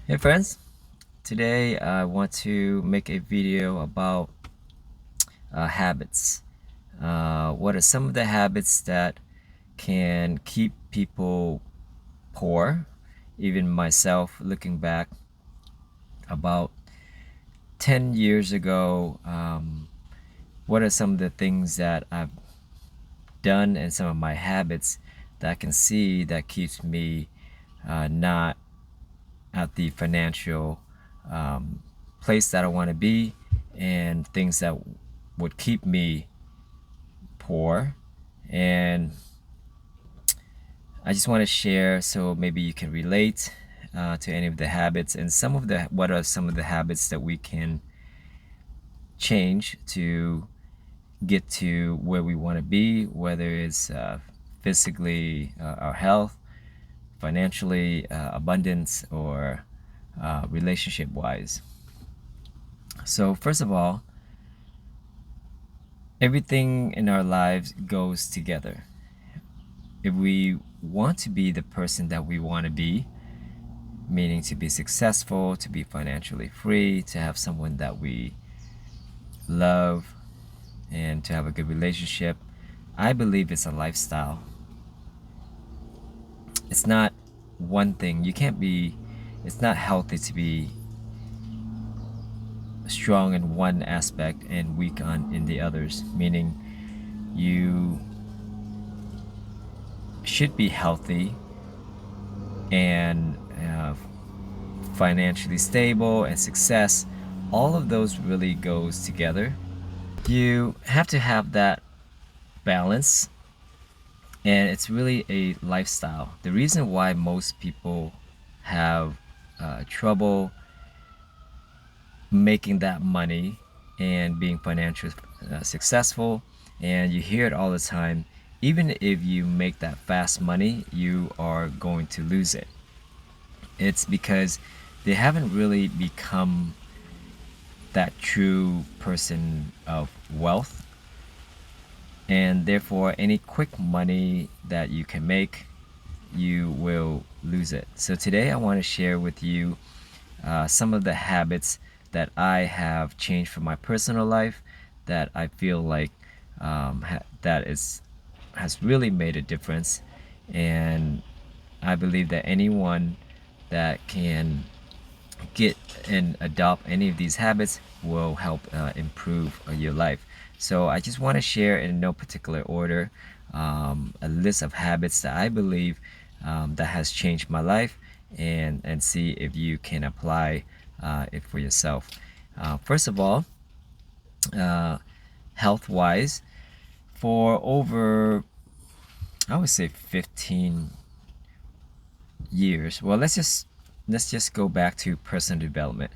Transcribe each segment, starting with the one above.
Hey friends, today I want to make a video about habits. What are some of the habits that can keep people poor? Even myself, looking back about 10 years ago, what are some of the things that I've done and some of my habits that I can see that keeps me not at the financial um, place that I want to be, and things that would keep me poor. And I just want to share so maybe you can relate to any of the habits and some of the what are some of the habits that we can change to get to where we want to be, whether it's physically, our health, financially, abundance, or relationship wise. So first of all, everything in our lives goes together. If we want to be the person that we want to be, meaning to be successful, to be financially free, to have someone that we love, and to have a good relationship, I believe it's a lifestyle. It's not one thing. It's not healthy to be strong in one aspect and weak in the others, meaning you should be healthy and financially stable and success. All of those really goes together. You have to have that balance, and it's really a lifestyle. The reason why most people have trouble making that money and being financially successful, and you hear it all the time, even if you make that fast money, you are going to lose it. It's because they haven't really become that true person of wealth, and therefore any quick money that you can make, you will lose it. So today I want to share with you some of the habits that I have changed for my personal life that I feel like that has really made a difference. And I believe that anyone that can get and adopt any of these habits will help improve your life. So I just want to share in no particular order a list of habits that I believe that has changed my life, and see if you can apply it for yourself. First of all, uh, health wise, for over, I would say, 15 years. Well, let's just go back to personal development.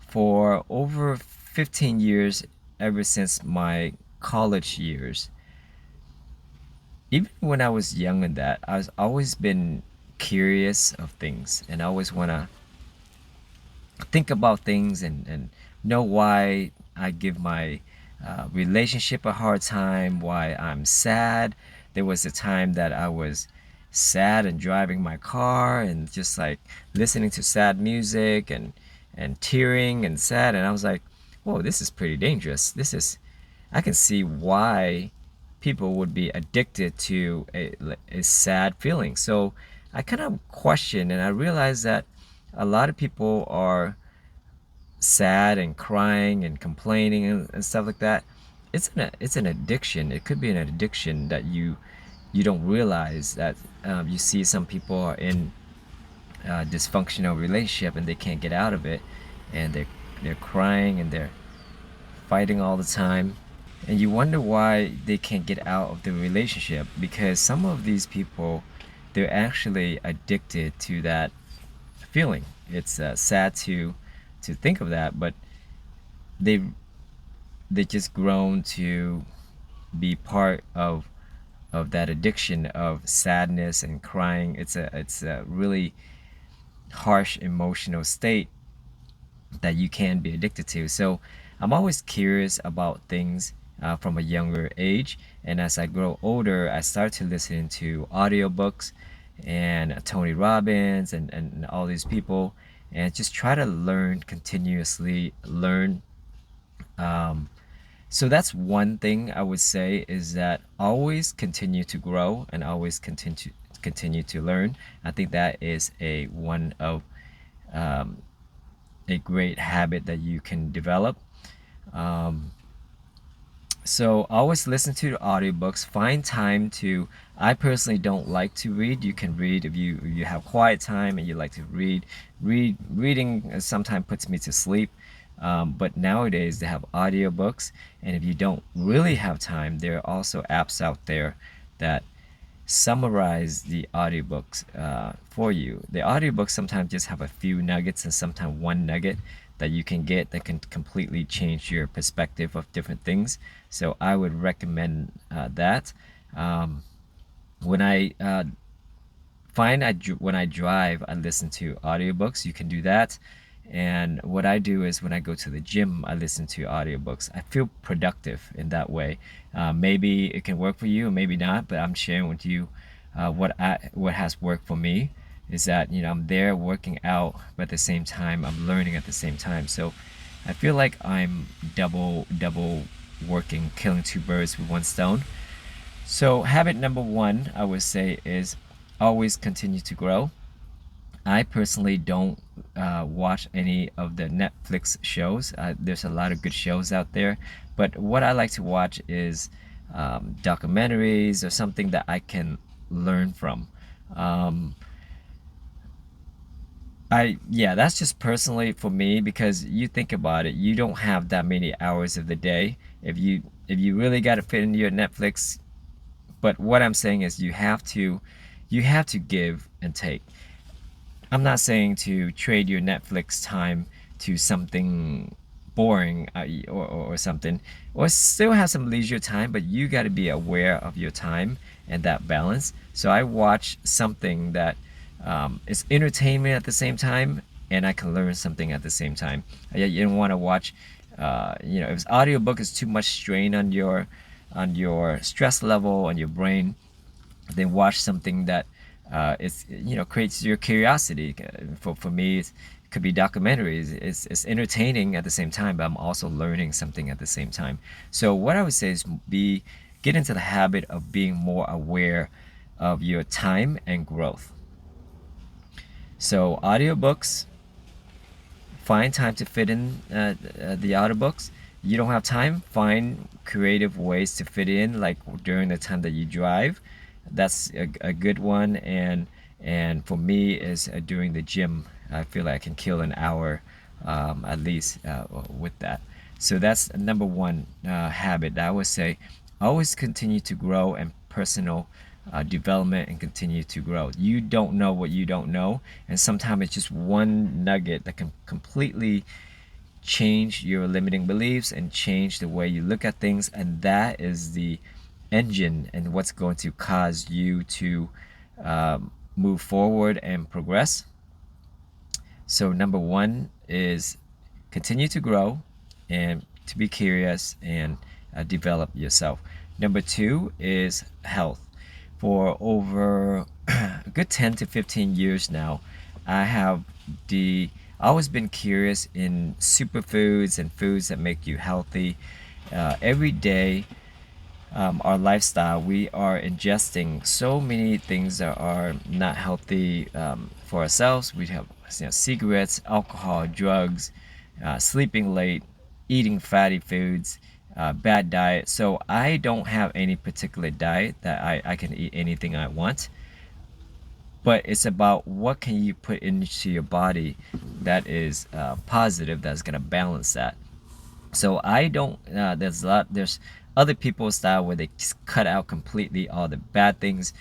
For over 15 years, ever since my college years, even when I was young in that, I was always been curious of things, and I always want to think about things and know why I give my relationship a hard time, why I'm sad. There was a time that I was sad and driving my car and just like listening to sad music and tearing and sad, and I was like, whoa, this is pretty dangerous. I can see why people would be addicted to a sad feeling. So I kind of questioned, and I realized that a lot of people are sad and crying and complaining and stuff like that. It's an addiction. It could be an addiction that you don't realize that you see some people are in a dysfunctional relationship and they can't get out of it, and they're crying and they're fighting all the time, and you wonder why they can't get out of the relationship, because some of these people, they're actually addicted to that feeling. It's sad to think of that, but they they just grown to be part of that addiction of sadness and crying. It's a really harsh emotional state that you can be addicted to. So I'm always curious about things from a younger age, and as I grow older, I start to listen to audiobooks and Tony Robbins and all these people, and just try to learn continuously, learn. Um, so that's one thing I would say is that always continue to grow and always continue to learn. I think that is a one of um, a great habit that you can develop. Um, so always listen to the audiobooks. Find time to. I personally don't like to read. You can read if you have quiet time and you like to read. Reading sometimes puts me to sleep. But nowadays they have audiobooks, and if you don't really have time, there are also apps out there that summarize the audiobooks for you. The audiobooks sometimes just have a few nuggets and sometimes one nugget that you can get that can completely change your perspective of different things. So I would recommend that. Um, when I find when I drive, I listen to audiobooks. You can do that. And what I do is when I go to the gym, I listen to audiobooks. I feel productive in that way. Maybe it can work for you, maybe not, but I'm sharing with you what has worked for me is that I'm there working out, but at the same time I'm learning at the same time. So I feel like I'm double working, killing two birds with one stone. So habit number one, I would say, is always continue to grow. I personally don't watch any of the Netflix shows. There's a lot of good shows out there, but what I like to watch is documentaries or something that I can learn from. Um, yeah, that's just personally for me because you think about it, you don't have that many hours of the day. If you really got to fit into your Netflix, but what I'm saying is you have to give and take. I'm not saying to trade your Netflix time to something boring or something, or still have some leisure time, but you got to be aware of your time and that balance. So I watch something that is entertainment at the same time, and I can learn something at the same time. You don't want to watch, if audiobook is too much strain on your stress level on your brain, then watch something that creates your curiosity. For me, it could be documentaries. It's entertaining at the same time, but I'm also learning something at the same time. So what I would say is get into the habit of being more aware of your time and growth. So audiobooks, find time to fit in the audiobooks. You don't have time, find creative ways to fit in, like during the time that you drive. That's a good one. And for me is during the gym. I feel like I can kill an hour at least with that. So that's number one habit that I would say. Always continue to grow and personal development and continue to grow. You don't know what you don't know, and sometimes it's just one nugget that can completely change your limiting beliefs and change the way you look at things, and that is the engine and what's going to cause you to move forward and progress. So number one is continue to grow and to be curious and develop yourself. Number two is health. For over a good 10 to 15 years now, I have always been curious in superfoods and foods that make you healthy. Every day, our lifestyle, we are ingesting so many things that are not healthy for ourselves. We have cigarettes, alcohol, drugs, sleeping late, eating fatty foods, bad diet. So I don't have any particular diet that I can eat anything I want. But it's about what can you put into your body that is positive, that's going to balance that. So I don't. There's other people's style where they just cut out completely all the bad things,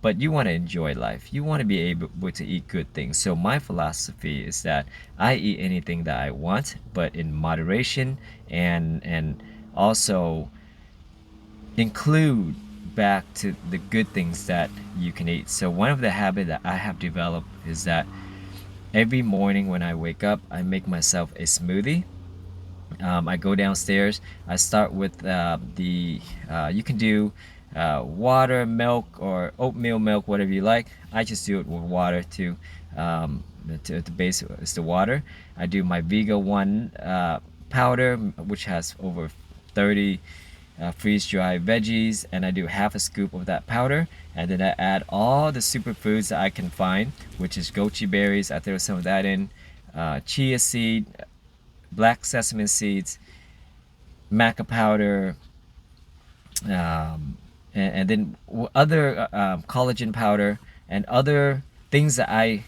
but you want to enjoy life. You want to be able to eat good things. So my philosophy is that I eat anything that I want, but in moderation, and also include back to the good things that you can eat. So one of the habits that I have developed is that every morning when I wake up, I make myself a smoothie. I go downstairs. I start with you can do water, milk, or oatmeal milk, whatever you like. I just do it with water too. The base is the water. I do my Vega One powder, which has over 30 freeze-dried veggies, and I do half a scoop of that powder, and then I add all the superfoods that I can find, which is goji berries. I throw some of that in, chia seed, black sesame seeds, maca powder, and then other collagen powder and other things that I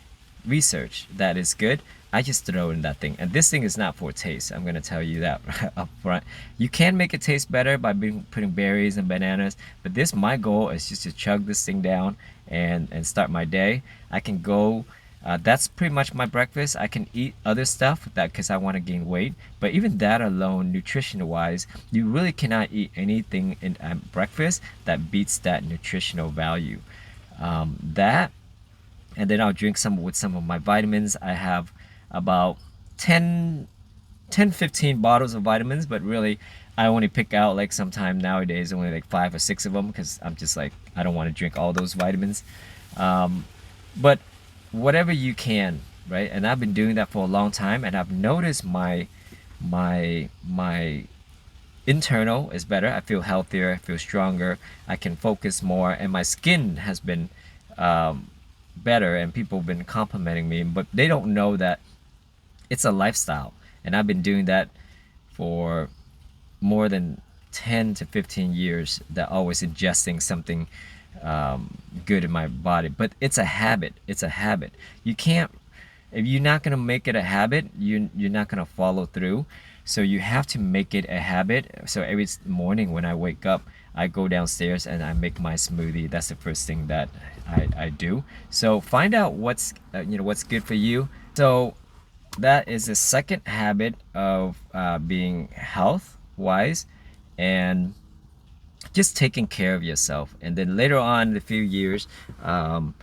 research that is good. I just throw in that thing, and this thing is not for taste. I'm gonna tell you that right up front. You can make it taste better by putting berries and bananas, but this my goal is just to chug this thing down and start my day. I can go. That's pretty much my breakfast. I can eat other stuff that because I want to gain weight, but even that alone, nutritional wise, you really cannot eat anything in at breakfast that beats that nutritional value. That and then I'll drink some with some of my vitamins. I have about 10, 10, 15 bottles of vitamins, but really I only pick out like sometime nowadays only like 5 or 6 of them because I'm just like I don't want to drink all those vitamins. But whatever you can, right? And I've been doing that for a long time, and I've noticed my internal is better. I feel healthier, I feel stronger, I can focus more, and my skin has been better. And people have been complimenting me, but they don't know that it's a lifestyle, and I've been doing that for more than 10 to 15 years, that always ingesting something good in my body. But it's a habit. It's a habit. You can't, if you're not going to make it a habit, you're not going to follow through. So you have to make it a habit. So every morning when I wake up, I go downstairs and I make my smoothie. That's the first thing that I do. So find out what's what's good for you. So that is the second habit of being health wise, and just taking care of yourself. And then later on in a few years, of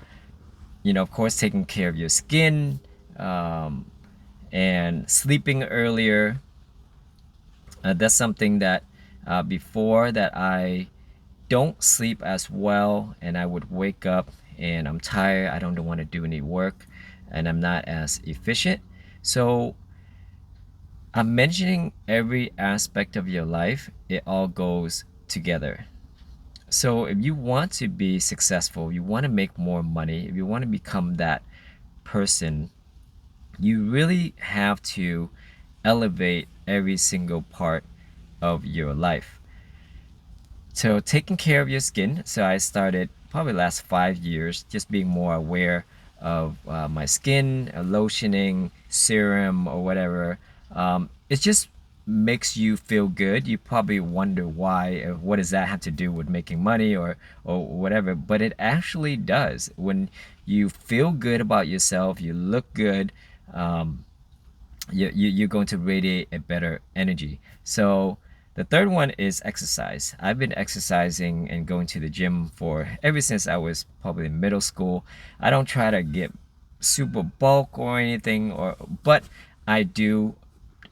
course, taking care of your skin, and sleeping earlier. That's something that before that I don't sleep as well, and I would wake up and I'm tired. I don't want to do any work, and I'm not as efficient. So I'm mentioning every aspect of your life. It all goes together. So if you want to be successful, you want to make more money, if you want to become that person, you really have to elevate every single part of your life. So taking care of your skin. So I started probably last 5 years just being more aware of my skin, lotioning, serum, or whatever. It just makes you feel good. You probably wonder why. What does that have to do with making money or whatever? But it actually does. When you feel good about yourself, you look good. You're going to radiate a better energy. So the third one is exercise. I've been exercising and going to the gym for ever since I was probably in middle school. I don't try to get super bulk or anything, but I do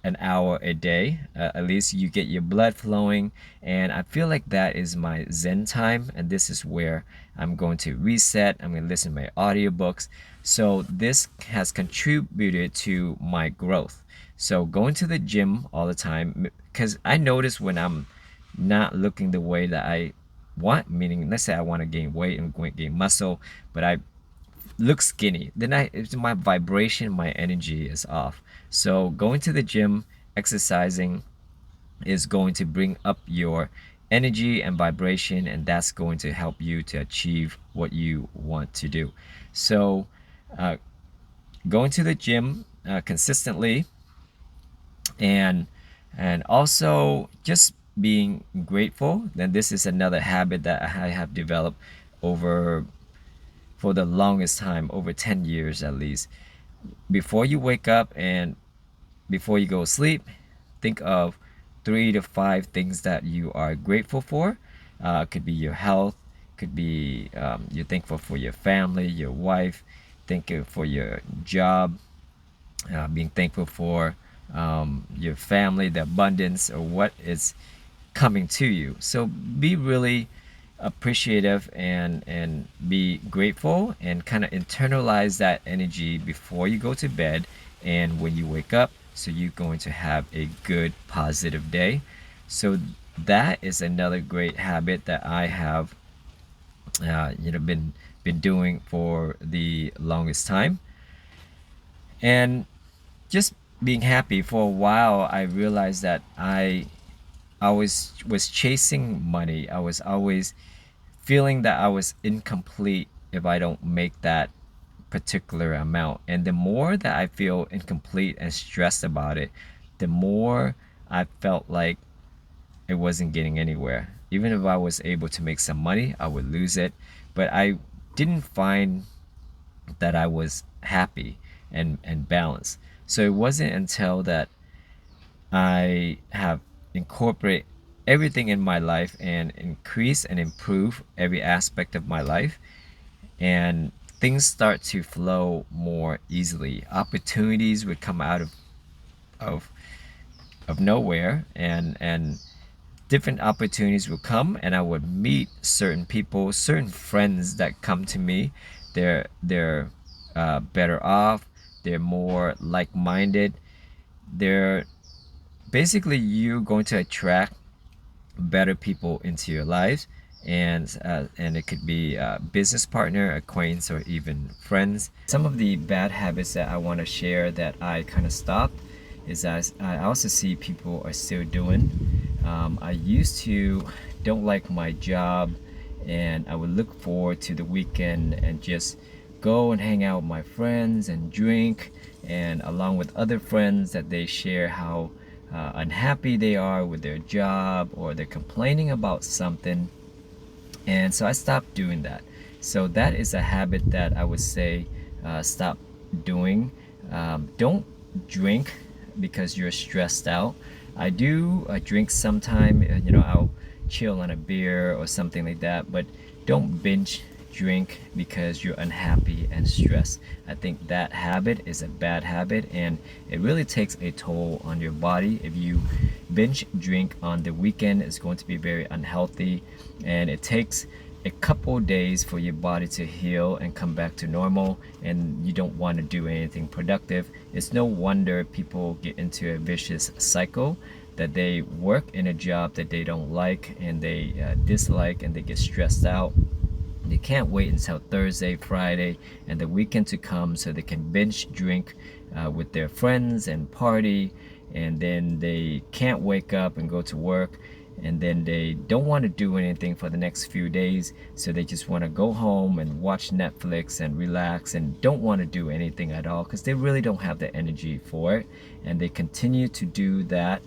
an hour a day. At least you get your blood flowing, and I feel like that is my zen time, and this is where I'm going to reset. I'm going to listen to my audiobooks. So this has contributed to my growth. So going to the gym all the time, because I notice when I'm not looking the way that I want, meaning let's say I want to gain weight and gain muscle, but I look skinny, then my vibration, my energy is off. So going to the gym, exercising is going to bring up your energy and vibration, and that's going to help you to achieve what you want to do. So going to the gym consistently, and also just being grateful. Then this is another habit that I have developed over for the longest time, over 10 years at least. Before you wake up and before you go to sleep, think of 3 to 5 things that you are grateful for. Could be your health, could be you're thankful for your family, your wife, thankful for your job, being thankful for your family, the abundance, or what is coming to you. So be really appreciative and be grateful and kind of internalize that energy before you go to bed and when you wake up, so you're going to have a good positive day. So that is another great habit that I have been doing for the longest time. And just being happy for a while, I realized that I was chasing money. I was always feeling that I was incomplete if I don't make that particular amount. And the more that I feel incomplete and stressed about it, the more I felt like it wasn't getting anywhere. Even if I was able to make some money, I would lose it. But I didn't find that I was happy and balanced. So it wasn't until that I have incorporated everything in my life and increase and improve every aspect of my life, and things start to flow more easily. Opportunities would come out of of nowhere, and different opportunities would come, and I would meet certain people, certain friends that come to me. They're better off. They're more like-minded. They're basically, you're going to attract better people into your lives, and it could be a business partner, acquaintance, or even friends. Some of the bad habits that I want to share that I kind of stopped is that I also see people are still doing. I used to don't like my job, and I would look forward to the weekend and just go and hang out with my friends and drink, and along with other friends that they share how unhappy they are with their job, or they're complaining about something. And so I stopped doing that. So that is a habit that I would say stop doing. Don't drink because you're stressed out. I do drink sometime, I'll chill on a beer or something like that, but don't binge drink because you're unhappy and stressed. I think that habit is a bad habit, and it really takes a toll on your body. If you binge drink on the weekend, it's going to be very unhealthy, and it takes a couple days for your body to heal and come back to normal, and you don't want to do anything productive. It's no wonder people get into a vicious cycle, that they work in a job that they don't like and they dislike, and they get stressed out. They can't wait until Thursday, Friday, and the weekend to come so they can binge drink with their friends and party, and then they can't wake up and go to work, and then they don't want to do anything for the next few days, so they just want to go home and watch Netflix and relax and don't want to do anything at all because they really don't have the energy for it, and they continue to do that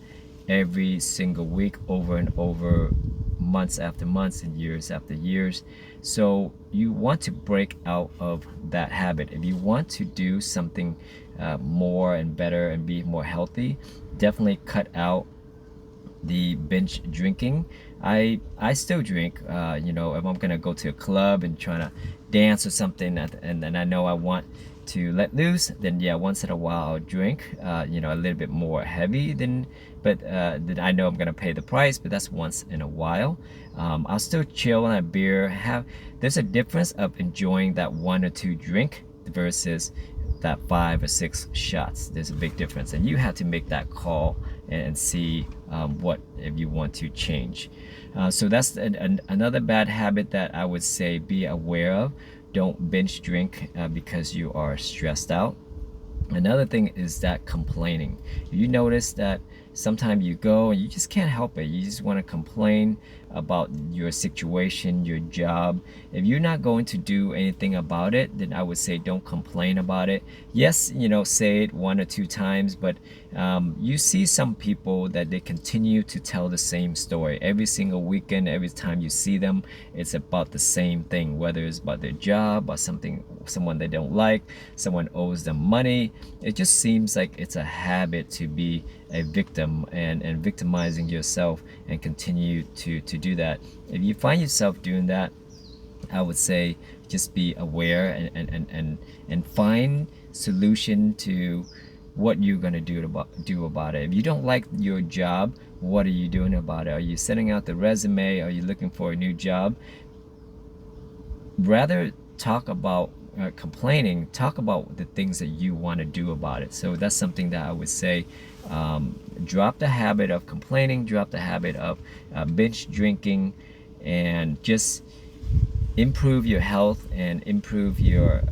every single week, over and over, months after months and years after years. So you want to break out of that habit. If you want to do something more and better and be more healthy, definitely cut out the binge drinking. I still drink. If I'm gonna go to a club and try to dance or something, and then I know I want to let loose, then yeah, once in a while I'll drink. A little bit more heavy but then I know I'm gonna pay the price. But that's once in a while. I'll still chill on a beer. There's a difference of enjoying that one or two drink versus that 5 or 6 shots. There's a big difference, and you have to make that call and see what if you want to change. So that's another bad habit that I would say be aware of. Don't binge drink because you are stressed out. Another thing is that complaining. You notice that sometimes you go and you just can't help it. You just want to complain about your situation, your job. If you're not going to do anything about it, then I would say don't complain about it. Yes, say it 1 or 2 times, but you see some people that they continue to tell the same story every single weekend. Every time you see them, it's about the same thing, whether it's about their job or someone they don't like, someone owes them money. It just seems like it's a habit to be a victim and victimizing yourself and continue to do that. If you find yourself doing that, I would say just be aware and find solution to what you're gonna do about it. If you don't like your job, what are you doing about it? Are you sending out the resume? Are you looking for a new job? rather talk about complaining, talk about the things that you want to do about it. So that's something that I would say. Drop the habit of complaining, drop the habit of binge drinking, and just improve your health and improve your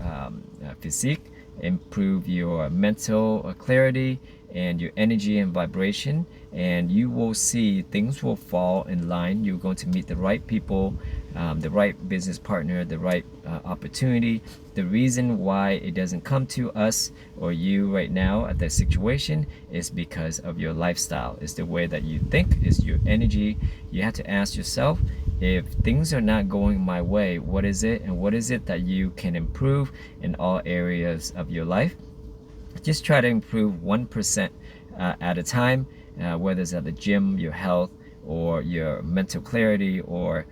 physique, improve your mental clarity and your energy and vibration, and you will see things will fall in line. You're going to meet the right people, the right business partner, the right opportunity. The reason why it doesn't come to us or you right now at that situation is because of your lifestyle. It's the way that you think, it's your energy. You have to ask yourself, if things are not going my way, what is it, and what is it that you can improve in all areas of your life? Just try to improve 1% at a time, whether it's at the gym, your health, or your mental clarity, or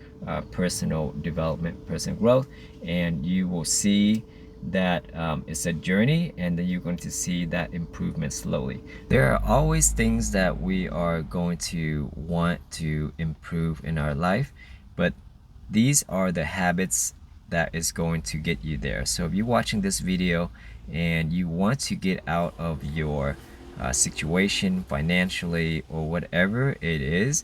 personal development, personal growth, and you will see that it's a journey, and then you're going to see that improvement slowly. There are always things that we are going to want to improve in our life, but these are the habits that is going to get you there. So if you're watching this video and you want to get out of your situation financially or whatever it is,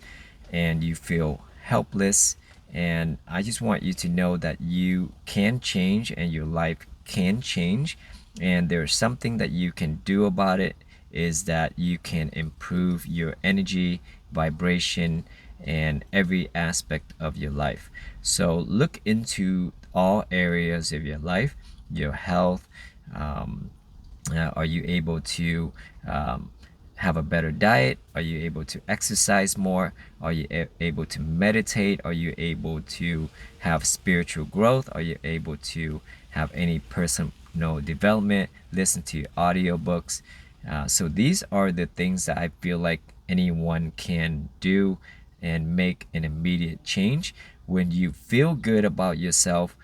and you feel helpless, and I just want you to know that you can change and your life can change, and there's something that you can do about it, is that you can improve your energy, vibration, and every aspect of your life. So look into all areas of your life, your health. Are you able to have a better diet? Are you able to exercise more? Are you able to meditate? Are you able to have spiritual growth? Are you able to have any personal development? Listen to audiobooks. So these are the things that I feel like anyone can do and make an immediate change. When you feel good about yourself,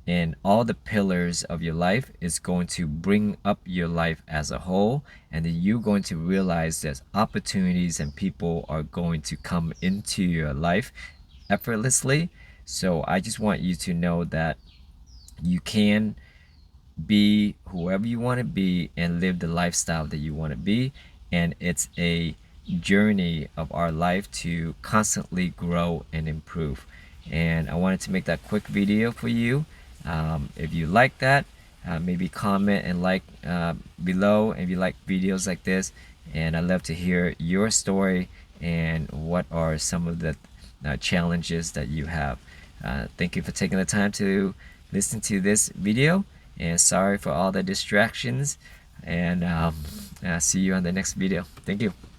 and all the pillars of your life is going to bring up your life as a whole, and then you're going to realize that opportunities and people are going to come into your life effortlessly. So I just want you to know that you can be whoever you want to be and live the lifestyle that you want to be, and it's a journey of our life to constantly grow and improve. And I wanted to make that quick video for you. If you like that, maybe comment and like below if you like videos like this, and I'd love to hear your story and what are some of the challenges that you have. Thank you for taking the time to listen to this video, and sorry for all the distractions, and see you on the next video. Thank you.